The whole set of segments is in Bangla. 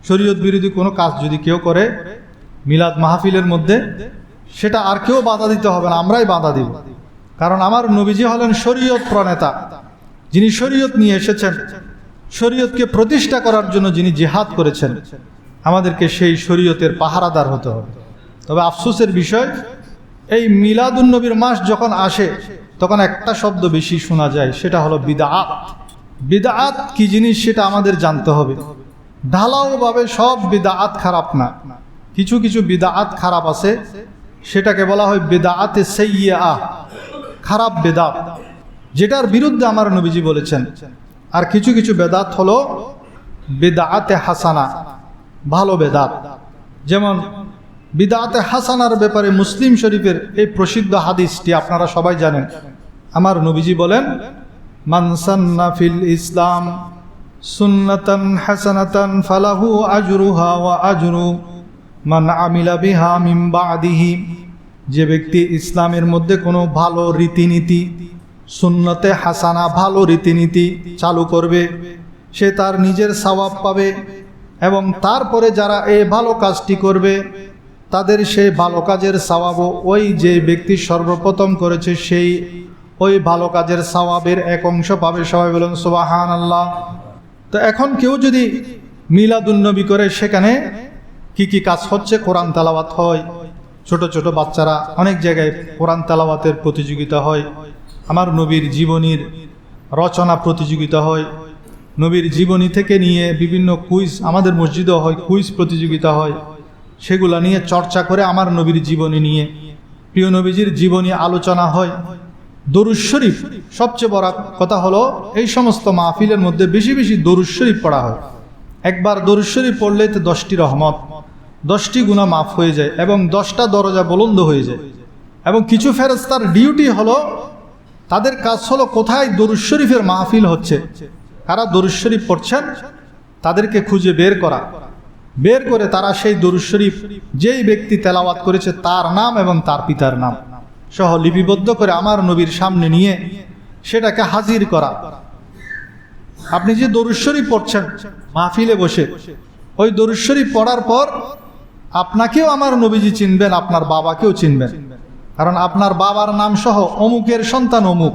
শরীয়ত বিরোধী কোনো কাজ যদি কেউ করে মিলাদ মাহফিলের মধ্যে, সেটা আর কেউ বাধা দিতে হবে না, আমরাই বাধা দিব। কারণ আমার নবীজি হলেন শরীয়ত প্রণেতা, যিনি শরীয়ত নিয়ে এসেছেন, শরীয়তকে প্রতিষ্ঠা করার জন্য যিনি জিহাদ করেছেন। আমাদেরকে সেই শরীয়তের পাহারাদার হতে হবে। তবে আফসোসের বিষয়, এই মিলাদুন্নবীর মাস যখন আসে তখন একটা শব্দ বেশি শোনা যায়, সেটা হলো বিদআত। বিদআত কি জিনিস সেটা আমাদের জানতে হবে। ঢালাওভাবে সব বিদআত খারাপ না, কিছু কিছু বিদআত খারাপ আছে, সেটাকে বলা হয় বিদআতে সাইয়্যিআ, খারাপ বেদাত, যেটার বিরুদ্ধে আমার নবীজি বলেছেন। আর কিছু কিছু বেদাত হলো বিদআতে হাসানা, ভালো বেদাত। যেমন বিদআতে হাসানার ব্যাপারে মুসলিম শরীফের এই প্রসিদ্ধ হাদিসটি আপনারা সবাই জানেন। আমার নবীজি বলেন, মান সান্না ফিল ইসলাম সুন্নাতান হাসানাতান ফালাহু আজরুহা ওয়া আজরু মান আমিলা বিহা মিন বাদিহি। যে ব্যক্তি ইসলামের মধ্যে কোনো ভালো রীতিনীতি, সুন্নতে হাসানা, ভালো রীতিনীতি চালু করবে, সে তার নিজের সওয়াব পাবে, এবং তারপরে যারা এই ভালো কাজটি করবে তাদের সেই ভালো কাজের সওয়াবও ওই যে ব্যক্তি সর্বপ্রথম করেছে সেই ওই ভালো কাজের সওয়াবের এক অংশ পাবে। সবাই বলুন সুবহানাল্লাহ। তো এখন কেউ যদি মিলাদুন্নবী করে, সেখানে কি কি কাজ হচ্ছে? কোরআন তেলাওয়াত হয়, ছোট ছোট বাচ্চারা অনেক জায়গায় কোরআন তেলাওয়াতের প্রতিযোগিতা হয়, আমার নবীর জীবনীর রচনা প্রতিযোগিতা হয়, নবীর জীবনী থেকে নিয়ে বিভিন্ন কুইজ, আমাদের মসজিদেও হয় কুইজ প্রতিযোগিতা হয়, সেগুলা নিয়ে চর্চা করে আমার নবীর জীবনী নিয়ে, প্রিয় নবীজির জীবনী আলোচনা হয়। দরুদ শরীফ, সবচেয়ে বড় কথা হলো এই সমস্ত মাহফিলের মধ্যে বেশি বেশি দরুদ শরীফ পড়া হয়। একবার দরুদ শরীফ পড়লে তো 10টি রহমত, 10টি গুনাহ মাফ হয়ে যায় এবং 10টা দরজা বুলন্দ হয়ে যায়। এবং কিছু ফেরেশতার ডিউটি হলো, তাদের কাজ হলো কোথায় দরুদ শরীফের মাহফিল হচ্ছে, কারা দরুদ শরীফ পড়ছেন তাদেরকে খুঁজে বের করা, বের করে তারা সেই দরুদ শরীফ যেই ব্যক্তি তেলাওয়াত করেছে তার নাম এবং তার পিতার নাম সহ লিপিবদ্ধ করে আমার নবীর সামনে নিয়ে সেটাকে হাজির করা। আপনি যে দরুদ শরীফ পড়ছেন মাহফিলে বসে, ওই দরুদ শরীফ পড়ার পর আপনাকেও আমার নবীজি চিনবেন, আপনার বাবাকেও চিনবেন, কারণ আপনার বাবার নাম সহ অমুকের সন্তান অমুক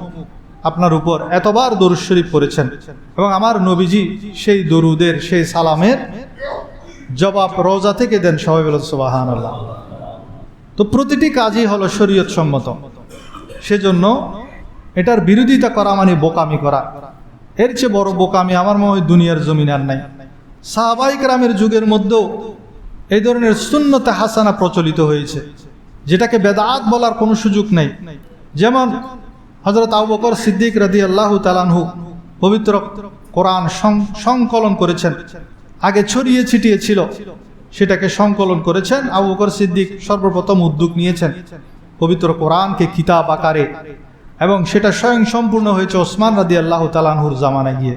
আপনার উপর এতবার দরুদ শরীফ পড়েছেন, এবং আমার নবীজি সেই দরুদের, সেই সালামের জবাব রওজা থেকে দেন। সবাই বলেন সুবহানাল্লাহ। তো প্রতিটি কাজই হলো শরীয়ত সম্মত, সেজন্য এটার বিরোধিতা করা মানে বোকামি করা। এর চেয়ে বড় বোকামি আমার মনে হয় দুনিয়ার জমিনে আর নাই। সাহাবায়ে কেরামের যুগের মধ্যেও এই ধরনের সুন্নতে হাসানা প্রচলিত হয়েছে, যেটাকে বেদাত বলার কোনো সুযোগ নেই। যেমন হযরত আবু বকর সিদ্দিক রাদিয়াল্লাহু তাআলা আনহু পবিত্র কোরআন সংকলন করেছেন। আগে ছড়িয়ে ছিটিয়ে ছিল, সেটাকে সংকলন করেছেন আবু বকর সিদ্দিক, সর্বপ্রথম উদ্যোগ নিয়েছেন পবিত্র কোরআনকে কিতাব আকারে, এবং সেটা স্বয়ং সম্পূর্ণ হয়েছে ওসমান রাদিয়াল্লাহু তাআলা আনহুর জামানায় গিয়ে।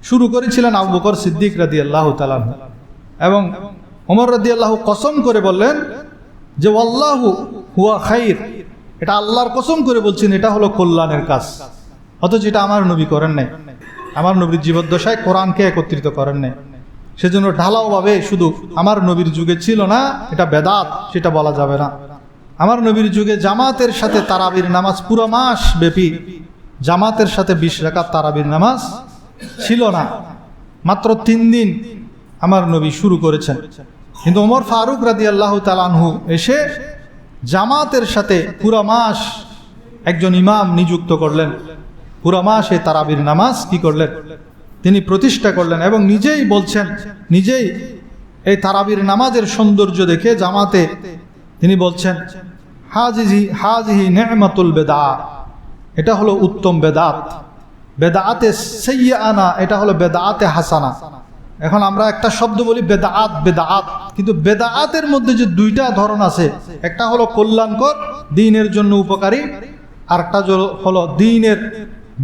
শুরু করেছিলেন আবু বকর সিদ্দিক রাদিয়াল্লাহু তাআলা আনহু, এবং ওমর রাদিয়াল্লাহু কসম করে বললেন যে ওয়াল্লাহু হুয়া খাইর, এটা আল্লাহর কসম করে বলছেন এটা হলো কল্যাণের কাজ। অথচ এটা আমার নবী করেন নাই, আমার নবীর জীবদ্দশায় কোরআনকে একত্রিত করেন নাই। সেজন্য ঢালাওভাবে শুধু আমার নবীর যুগে ছিল না এটা বেদাত, সেটা বলা যাবে না। আমার নবীর যুগে জামাতের সাথে তারাবির নামাজ পুরো মাস ব্যাপী, জামাতের সাথে 20 রাকাত তারাবির নামাজ ছিল না, মাত্র 3 দিন আমার নবী শুরু করেছেন। কিন্তু ওমর ফারুক রাদিয়াল্লাহু তাআলা আনহু এসে জামাতের সাথে পুরো মাস একজন ইমাম নিযুক্ত করলেন, পুরো মাস এই তারাবির নামাজ কি করলেন, তিনি প্রতিষ্ঠা করলেন, এবং নিজেই বলছেন, নিজেই এই তারাবির নামাজের সৌন্দর্য দেখে জামাতে তিনি বলছেন হাজিহি নি'মাতুল বেদা, এটা হলো উত্তম বেদাত, বেদাতে সাইয়্যিআনা, এটা হলো বেদাতে হাসানা। এখন আমরা একটা শব্দ বলি বেদাত বেদাত, কিন্তু বেদাতের মধ্যে যে 2টা ধরন আছে, একটা হলো কল্যাণকর, দ্বীনের জন্য উপকারী, আর একটা হলো দ্বীনের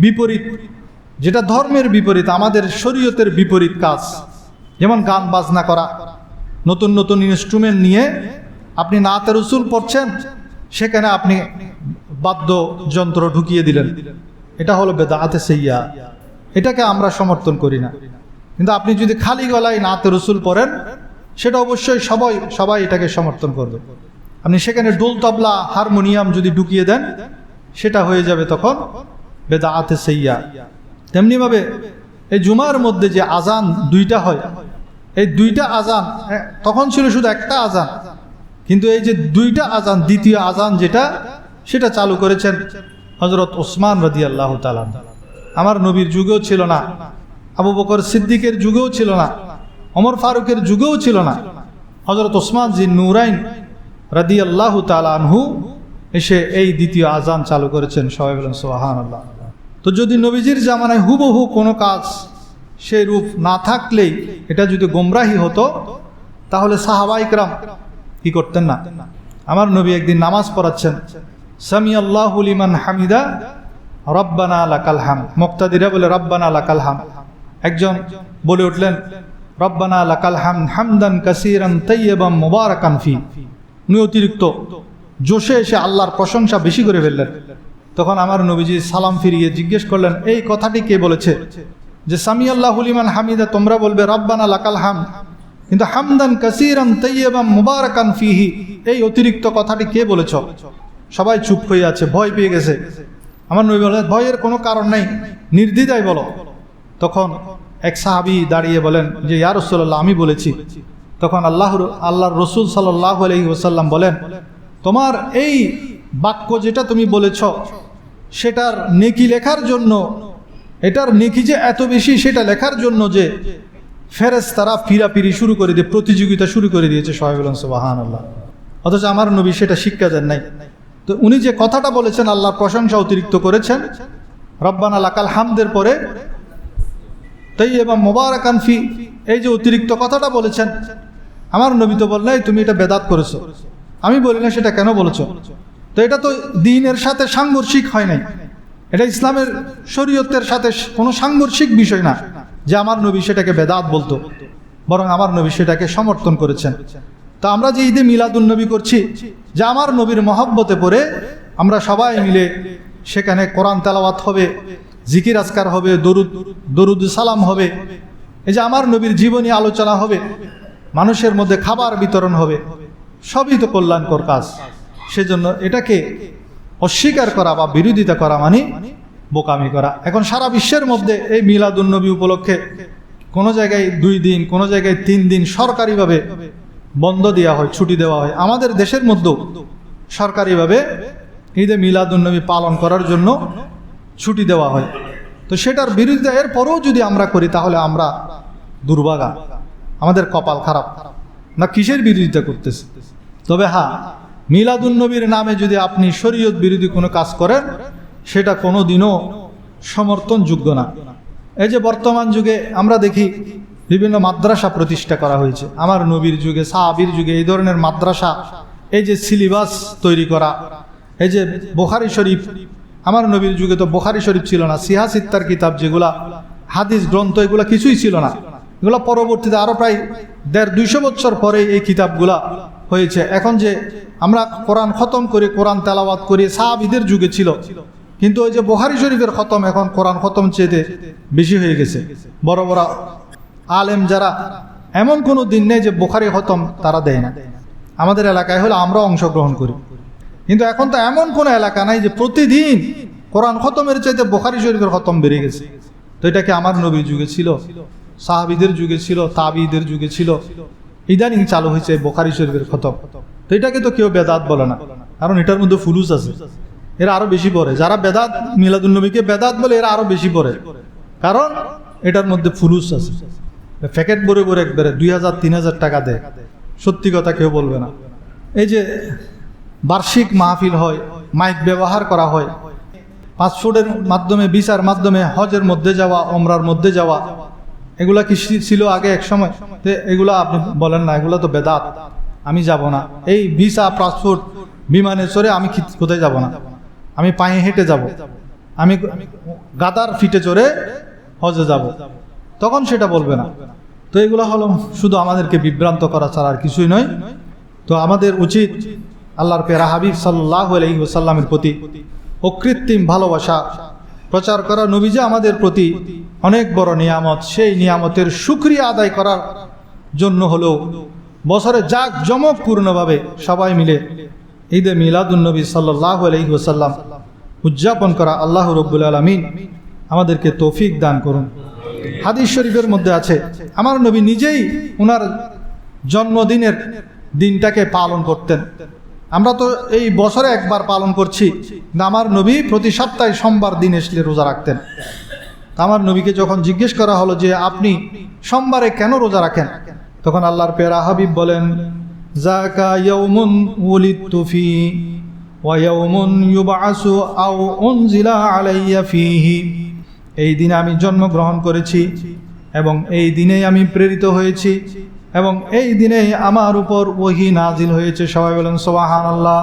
বিপরীত, যেটা ধর্মের বিপরীত, আমাদের শরীয়তের বিপরীত কাজ। যেমন গান বাজনা করা, নতুন নতুন ইনস্ট্রুমেন্ট নিয়ে আপনি নাতে রসুল পড়ছেন, সেখানে আপনি বাদ্যযন্ত্র ঢুকিয়ে দিলেন, এটা হলো বেদাতে সাইয়্যিআ, এটাকে আমরা সমর্থন করি না। কিন্তু আপনি যদি খালি গলায় নাতে রসুল পড়েন, সেটা অবশ্যই সবাই এটাকে সমর্থন করবে। আপনি সেখানে ডোল তবলা হারমোনিয়াম যদি ঢুকিয়ে দেন, সেটা হয়ে যাবে তখন বেদাআতে সাইয়্যা। তেমনিভাবে এই জুমার মধ্যে যে আজান দুইটা হয়, এই দুইটা আজান, তখন ছিল শুধু একটা আজান, কিন্তু এই যে দুইটা আজান, দ্বিতীয় আজান যেটা, সেটা চালু করেছেন হযরত ওসমান রাদিয়াল্লাহু তাআলা। আমার নবীর যুগেও ছিল না, আবু বকর সিদ্দিকের যুগেও ছিল না, ওমর ফারুকের যুগেও ছিল না। হযরত ওসমান যিন্নুরাইন রাদিয়াল্লাহু তাআলা আনহু এসে এই দ্বিতীয় আজান চালু করেছেন। সবাই বলেন সুবহানাল্লাহ। তো যদি নবীজির জামানায় হুবহু কোনো কাজ সেই রূপ না থাকলেই এটা যদি গোমরাহি হতো, তাহলে সাহাবায়ে কেরাম কি করতেন না। আমার নবী একদিন নামাজ পড়াচ্ছেন, সামি আল্লাহু লিমান হামিদা রব্বানা লাকাল হামদ, মুক্তাদিরা বলে রব্বানা লাকাল হামদ। একজন বলে উঠলেন রব্বানা লাকাল হামদ হামদান কাসীরান তাইয়্যিবান মুবারাকান ফি। উনি অতিরিক্ত জোশে এসে আল্লাহর প্রশংসা বেশি করে ফেললেন। তখন আমার নবীজি সালাম ফিরিয়ে জিজ্ঞেস করলেন, এই কথাটি কে বলেছে যে সামি আল্লাহু লিমান হামিদা তোমরা বলবে রব্বানা লাকাল হামদ, কিন্তু হামদান কাসীরান তাইয়্যিবান মুবারাকান ফিহি এই অতিরিক্ত কথাটি কে বলেছ? সবাই চুপ হয়ে আছে, ভয় পেয়ে গেছে। আমার নবী বলেন, ভয়ের কোনো কারণ নেই, নির্দ্বিধায় বলো। তখন এক সাহাবী দাঁড়িয়ে বলেন যে ইয়া রাসূলুল্লাহ, আমি বলেছি। তখন আল্লাহর রসুল সাল্লাল্লাহু আলাইহি ওয়াসাল্লাম বলেন, তোমার এই বাক্য যেটা তুমি বলেছ, সেটার নেকি লেখার জন্য, এটার নেকি যে এত বেশি সেটা লেখার জন্য যে ফেরেশতারা পিরাপিরি শুরু করে দিয়ে প্রতিযোগিতা শুরু করে দিয়েছে। সবাই বলেন সুবহানাল্লাহ। অথচ আমার নবী সেটা শিক্ষা দেন নাই। তো উনি যে কথাটা বলেছেন, আল্লাহর প্রশংসা অতিরিক্ত করেছেন, রব্বানা লাকাল হামদের পরে তাইয়্যিবান মুবারাকান ফি, এই যে অতিরিক্ত কথাটা বলেছেন, আমার নবী তো বললেন তুমি এটা বেদাত করেছো। আমি বলি না সেটা কেন বলেছো। তো এটা তো দ্বীনের সাথে সাংঘর্ষিক হয় নাই, এটা ইসলামের শরীয়তের সাথে কোনো সাংঘর্ষিক বিষয় না যে আমার নবী সেটাকে বেদাত বলতো, বরং আমার নবী সেটাকে সমর্থন করেছেন। তা আমরা যে ঈদে মিলাদুন নবী করছি, যে আমার নবীর মহব্বতে পড়ে আমরা সবাই মিলে সেখানে কোরআন তেলাওয়াত হবে, জিকির আজকার হবে, দরুদ সালাম হবে, এই যে আমার নবীর জীবনী আলোচনা হবে, মানুষের মধ্যে খাবার বিতরণ হবে, সবই তো কল্যাণকর কাজ। সেজন্য এটাকে অস্বীকার করা বা বিরোধিতা করা মানে বোকামি করা। এখন সারা বিশ্বের মধ্যে এই মিলাদুন নবী উপলক্ষে কোনো জায়গায় 2 দিন, কোনো জায়গায় 3 দিন সরকারিভাবে বন্ধ দেওয়া হয়, ছুটি দেওয়া হয়। আমাদের দেশের মধ্যেও সরকারিভাবে ঈদে মিলাদুন নবী পালন করার জন্য ছুটি দেওয়া হয়। তো সেটার বিরোধিতা এরপরেও যদি আমরা করি, তাহলে আমরা দুর্ভাগা, আমাদের কপাল খারাপ না। কিসের বিরোধিতা করতেছে? তবে হ্যাঁ, মিলাদুন নবীর নামে যদি আপনি শরীয়ত বিরোধী কোনো কাজ করেন, সেটা কোনো দিনও সমর্থনযোগ্য না। এই যে বর্তমান যুগে আমরা দেখি বিভিন্ন মাদ্রাসা প্রতিষ্ঠা করা হয়েছে। আমার নবীর যুগে, সাহাবীর যুগে এই ধরনের মাদ্রাসা, এই যে সিলেবাস তৈরি করা, এই যে বুখারী শরীফ, আমার নবীর যুগে তো বুখারী শরীফ ছিল না, সিহা সিত্তার কিতাব যেগুলা হাদিস গ্রন্থ, এগুলা কিছুই ছিল না। এগুলো পরবর্তীতে আরও প্রায় 150-200 বছর পরে এই কিতাবগুলা হয়েছে। এখন যে আমরা কোরআন খতম করি, কোরআন তেলাওয়াত করি, সাহাবীদের যুগে ছিল, কিন্তু ওই যে বুখারী শরীফের খতম এখন কোরআন খতম চেয়ে বেশি হয়ে গেছে। বড় বড় আলেম যারা, এমন কোনো দিন নেই যে বুখারী খতম তারা দেয় না। আমাদের এলাকায় হলে আমরা অংশগ্রহণ করি, কিন্তু এখন তো এমন কোনো এলাকা নাই যে প্রতিদিন কোরআন খতমের চাইতে বুখারী শরীফের খতম বেড়ে গেছে। তো এটা কি আমার নবীর যুগে ছিল, সাহাবীদের যুগে ছিল, তাবিঈদের যুগে ছিল? ইদানিং চালু হয়েছে বুখারী শরীফের খতম। তো এটাকে তো কেউ বেদাত বলে না, কারণ এটার মধ্যে ফুলুস আছে, এরা আরো বেশি পড়ে। যারা বেদাত, মিলাদুন নবীকে বেদাত বলে, এরা আরো বেশি পড়ে, কারণ এটার মধ্যে ফুলুস আছে। প্যাকেট ভরে ভরে একবারে 2000-3000 টাকা দেয়, সত্যি কথা কেউ বলবে না। এই যে বার্ষিক মাহফিল হয়, মাইক ব্যবহার করা হয়, পাসপোর্টের মাধ্যমে, ভিসার মাধ্যমে হজের মধ্যে যাওয়া, ওমরার মধ্যে যাওয়া, এগুলা কি ছিল আগে এক সময়? এগুলা আপনি বলেন না এগুলা তো বেদাত, আমি যাব না। এই ভিসা, পাসপোর্ট, বিমানে চড়ে আমি কোথায় যাব না, আমি পায়ে হেঁটে যাব, আমি গাদার ফিটে চড়ে হজে যাব, তখন সেটা বলবে না। তো এগুলো হলো শুধু আমাদেরকে বিভ্রান্ত করা ছাড়া আর কিছুই নয়। তো আমাদের উচিত আল্লাহর প্যারা হাবিব সাল্লাল্লাহু আলাইহি ওয়াসাল্লামের প্রতি অকৃত্রিম ভালোবাসা প্রচার করা। নবীজি আমাদের প্রতি অনেক বড় নিয়ামত, সেই নিয়ামতের শুকরিয়া আদায় করার জন্য হলেও বছরে জাঁকজমকপূর্ণভাবে সবাই মিলে ঈদে মিলাদুন্নবী সাল্লাল্লাহু আলাইহি ওয়াসাল্লাম উদযাপন করা আল্লাহ রাব্বুল আলামিন আমাদেরকে তৌফিক দান করুন। হাদিস শরীফের মধ্যে আছে, আমার নবী নিজেই ওনার জন্মদিনের দিনটাকে পালন করতেন। আমরা তো এই বছরে একবার পালন করছি, আমার নবী প্রতি সপ্তাহে সোমবার দিন আসলে রোজা রাখতেন। আমার নবীকে যখন জিজ্ঞেস করা হলো যে আপনি সোমবারে কেন রোজা রাখেন, তখন আল্লাহর প্যারা হাবিব বলেন, যাকা ইয়াউমুন উলিদতু ফি ওয়া ইয়াউমুন ইউবআসু আও উনজিলা আলাইয়া ফিহি। এই দিনে আমি জন্মগ্রহণ করেছি এবং এই দিনেই আমি প্রেরিত হয়েছি এবং এই দিনেই আমার উপর ওহী নাজিল হয়েছে। সবাই বলেন সুবহানাল্লাহ।